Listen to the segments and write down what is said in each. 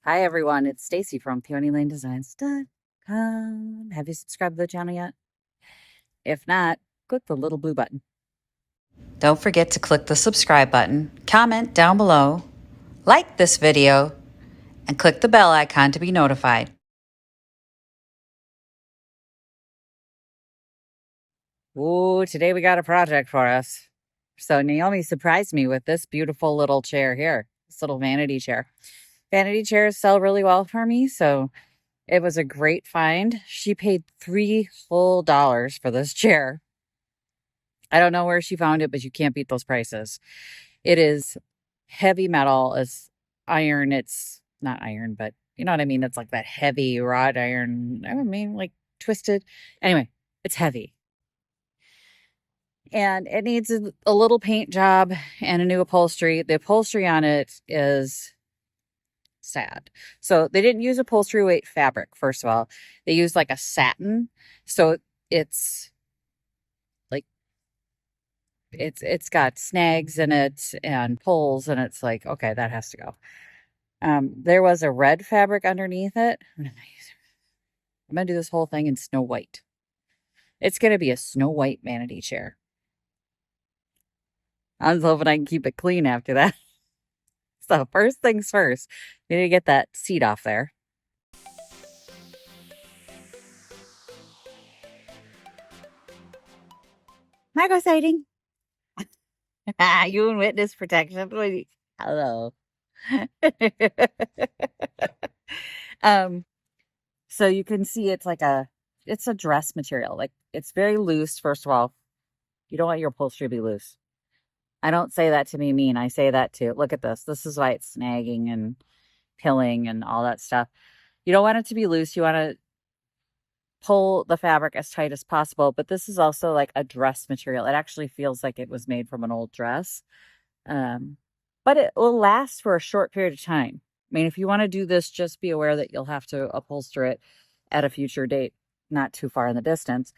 Hi everyone, it's Stacy from PeonyLaneDesigns.com. Have you subscribed to the channel yet? If not, click the little blue button. Don't forget to click the subscribe button, comment down below, like this video, and click the bell icon to be notified. Ooh, today we got a project for us. So Naomi surprised me with this beautiful little chair here, this little vanity chair. Vanity chairs sell really well for me, so it was a great find. She paid $3 full for this chair. I don't know where she found it, but you can't beat those prices. It is heavy metal, it's iron. It's not iron, but you know what I mean? It's like that heavy wrought iron. I mean, like twisted. Anyway, it's heavy. And it needs a little paint job and a new upholstery. The upholstery on it is sad. So they didn't use upholstery weight fabric, first of all. They used like a satin. So it's like it's got snags in it and pulls, and it's like, okay, that has to go. There was a red fabric underneath it. I'm gonna do this whole thing in snow white. It's gonna be a snow white vanity chair. I was hoping I can keep it clean after that. So first things first, we need to get that seat off there. Margo sighting. You in witness protection. Hello. um, so you can see it's a dress material. Like it's very loose, first of all. You don't want your upholstery to be loose. I don't say that to be mean. I say that to, look at this. This is why it's snagging and pilling and all that stuff. You don't want it to be loose. You want to pull the fabric as tight as possible. But this is also like a dress material. It actually feels like it was made from an old dress. But it will last for a short period of time. I mean, if you want to do this, just be aware that you'll have to upholster it at a future date, not too far in the distance.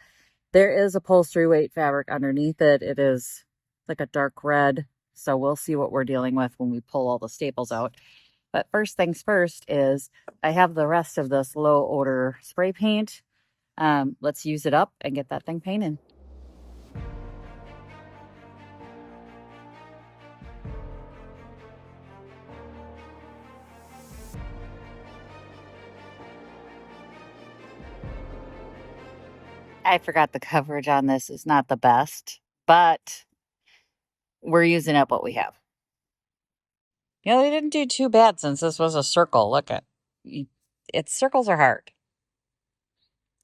There is upholstery weight fabric underneath it. It is like a dark red. So we'll see what we're dealing with when we pull all the staples out. But first things first is I have the rest of this low odor spray paint. Let's use it up and get that thing painted. I forgot the coverage on this is not the best, but we're using up what we have. You know, they didn't do too bad since this was a circle. Look at it. Circles are hard.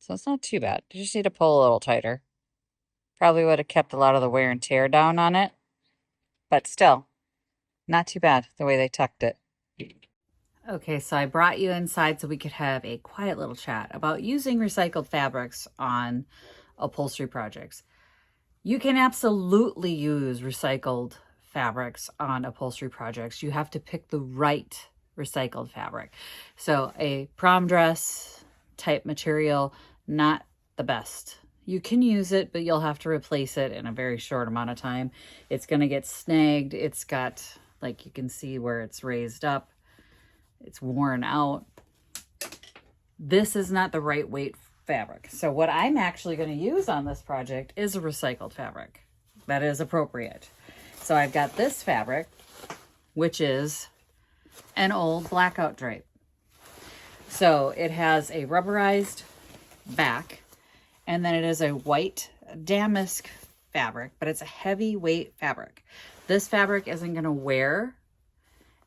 So it's not too bad. You just need to pull a little tighter. Probably would have kept a lot of the wear and tear down on it, but still, not too bad the way they tucked it. Okay, so I brought you inside so we could have a quiet little chat about using recycled fabrics on upholstery projects. You can absolutely use recycled fabrics on upholstery projects. You have to pick the right recycled fabric. So a prom dress type material, not the best. You can use it, but you'll have to replace it in a very short amount of time. It's going to get snagged. It's got, like you can see where it's raised up. It's worn out. This is not the right weight fabric. So what I'm actually going to use on this project is a recycled fabric that is appropriate. So I've got this fabric, which is an old blackout drape. So it has a rubberized back, and then it is a white damask fabric, but it's a heavyweight fabric. This fabric isn't going to wear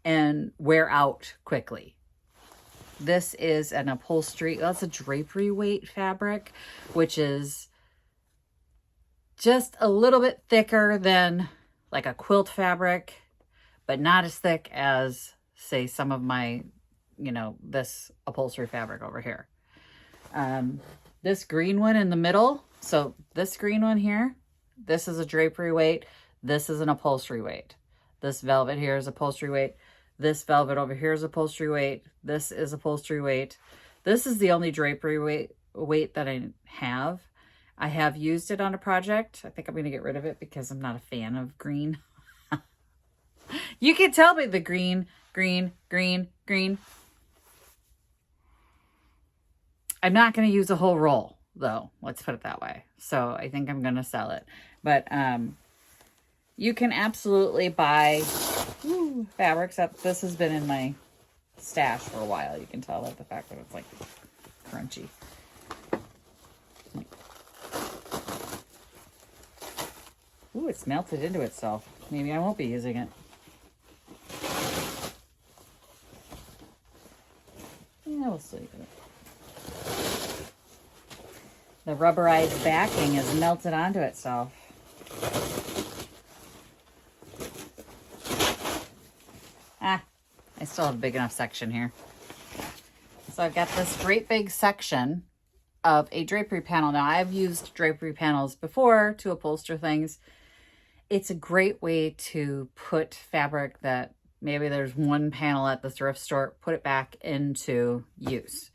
and wear out quickly. This is an upholstery, that's a drapery weight fabric, which is just a little bit thicker than like a quilt fabric, but not as thick as, say, some of my, this upholstery fabric over here. This green one in the middle, so this green one here, this is a drapery weight, this is an upholstery weight. This velvet here is upholstery weight. This velvet over here is upholstery weight. This is upholstery weight. This is the only drapery weight that I have. I have used it on a project. I think I'm going to get rid of it because I'm not a fan of green. You can tell me the green. I'm not going to use a whole roll though. Let's put it that way. So I think I'm going to sell it. But you can absolutely buy fabrics. This has been in my stash for a while. You can tell that the fact that it's like crunchy. Ooh, it's melted into itself. Maybe I won't be using it. Yeah, we'll see. The rubberized backing is melted onto itself. Ah, I still have a big enough section here. So I've got this great big section of a drapery panel. Now, I've used drapery panels before to upholster things. It's a great way to put fabric that maybe there's one panel at the thrift store, put it back into use.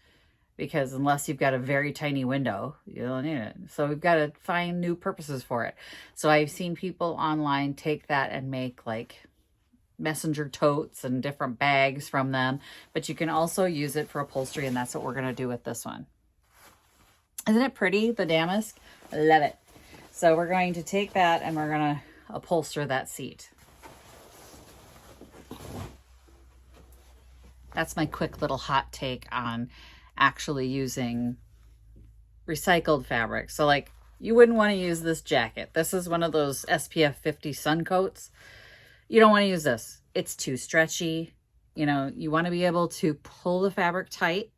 Because unless you've got a very tiny window, you don't need it. So we've got to find new purposes for it. So I've seen people online take that and make like messenger totes and different bags from them. But you can also use it for upholstery, and that's what we're going to do with this one. Isn't it pretty, the damask? I love it. So we're going to take that and we're going to upholster that seat. That's my quick little hot take on actually using recycled fabric. So like, you wouldn't want to use this jacket. This is one of those SPF 50 sun coats. You don't want to use this. It's too stretchy. You know, you want to be able to pull the fabric tight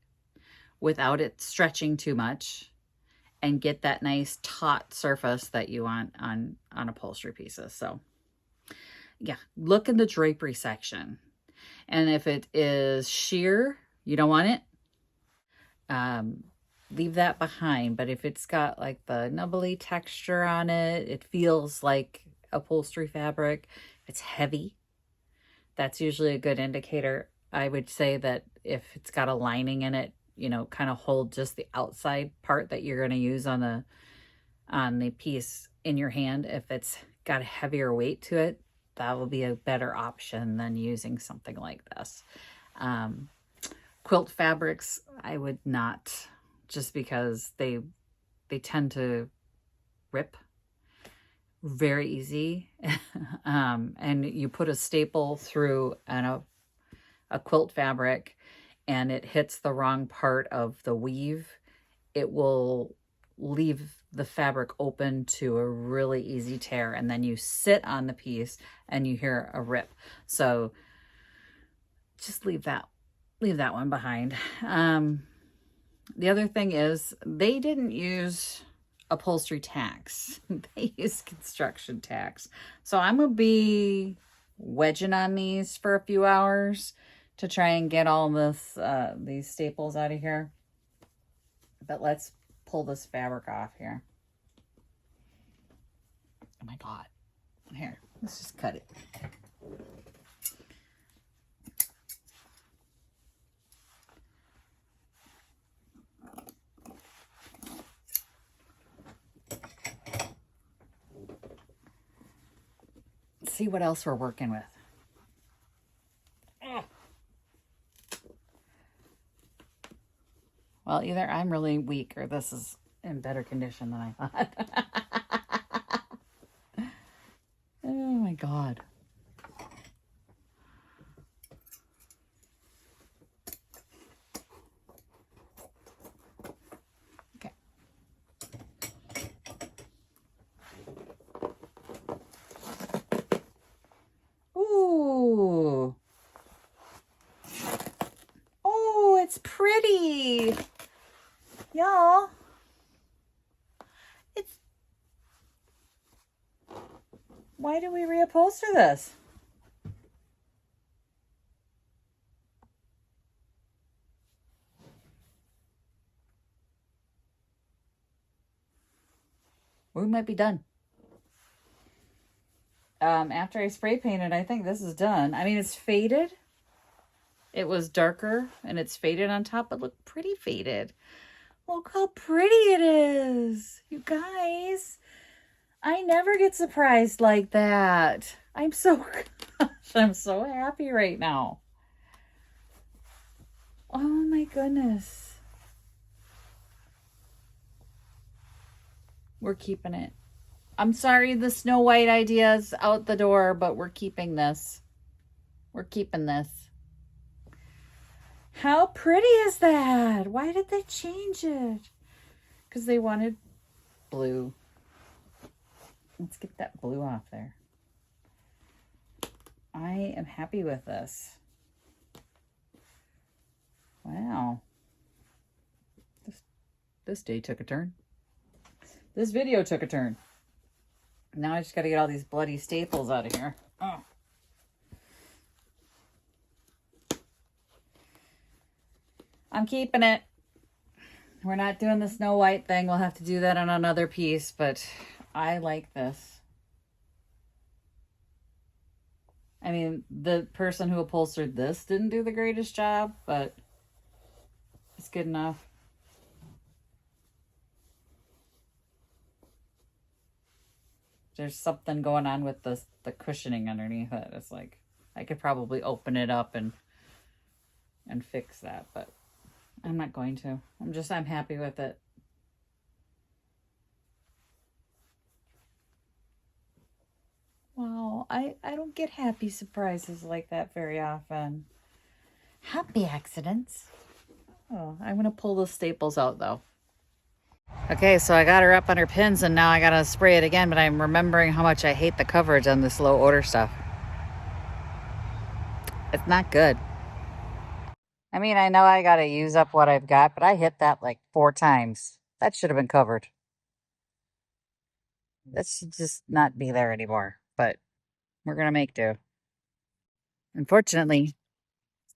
without it stretching too much and get that nice taut surface that you want on upholstery pieces. So yeah, look in the drapery section. And if it is sheer, you don't want it. Leave that behind. But if it's got like the nubbly texture on it, it feels like upholstery fabric. If it's heavy, that's usually a good indicator. I would say that if it's got a lining in it, you know, kind of hold just the outside part that you're going to use on the piece in your hand. If it's got a heavier weight to it, that will be a better option than using something like this. Quilt fabrics, I would not, just because they tend to rip very easy. And you put a staple through a quilt fabric and it hits the wrong part of the weave, it will leave the fabric open to a really easy tear. And then you sit on the piece and you hear a rip. So just leave that one behind. The other thing is they didn't use upholstery tacks. They used construction tacks. So I'm going to be wedging on these for a few hours to try and get all this, these staples out of here. But let's pull this fabric off here. Oh my God. Here, let's just cut it. Let's see what else we're working with. Well, either I'm really weak or this is in better condition than I thought. Oh my God. Okay. Ooh. Oh, it's pretty. Y'all, why do we reupholster this? We might be done. After I spray painted, I think this is done. I mean, it's faded. It was darker and it's faded on top, but look, pretty faded. Look how pretty it is, you guys. I never get surprised like that. I'm so happy right now. Oh my goodness. We're keeping it. I'm sorry the Snow White idea's out the door, but we're keeping this. We're keeping this. How pretty is that? Why did they change it? Because they wanted blue. Let's get that blue off there. I am happy with this. Wow. This day took a turn. This video took a turn. Now I just got to get all these bloody staples out of here. Oh. I'm keeping it. We're not doing the Snow White thing. We'll have to do that on another piece, but I like this. I mean, the person who upholstered this didn't do the greatest job, but it's good enough. There's something going on with the cushioning underneath it. It's like I could probably open it up and fix that, but I'm not going to. I'm happy with it. Wow, I don't get happy surprises like that very often. Happy accidents. Oh, I'm going to pull the staples out though. Okay, so I got her up on her pins and now I got to spray it again, but I'm remembering how much I hate the coverage on this low order stuff. It's not good. I mean, I know I got to use up what I've got, but I hit that like 4 times. That should have been covered. That should just not be there anymore, but we're going to make do. Unfortunately,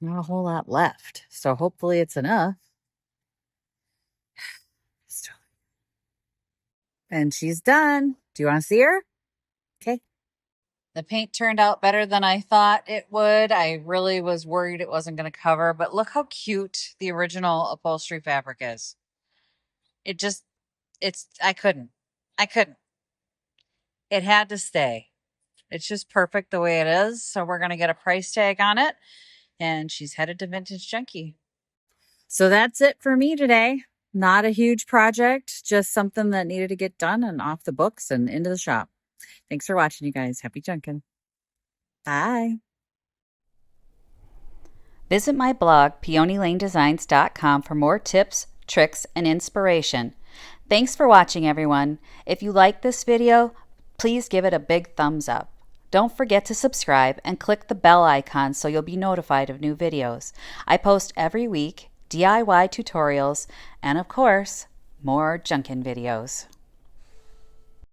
there's not a whole lot left, so hopefully it's enough. And she's done. Do you want to see her? Okay. The paint turned out better than I thought it would. I really was worried it wasn't going to cover, but look how cute the original upholstery fabric is. I couldn't. It had to stay. It's just perfect the way it is. So we're going to get a price tag on it. And she's headed to Vintage Junkie. So that's it for me today. Not a huge project, just something that needed to get done and off the books and into the shop. Thanks for watching, you guys. Happy junkin'. Bye. Visit my blog, peonylanedesigns.com, for more tips, tricks, and inspiration. Thanks for watching, everyone. If you like this video, please give it a big thumbs up. Don't forget to subscribe and click the bell icon so you'll be notified of new videos. I post every week DIY tutorials and, of course, more junkin' videos.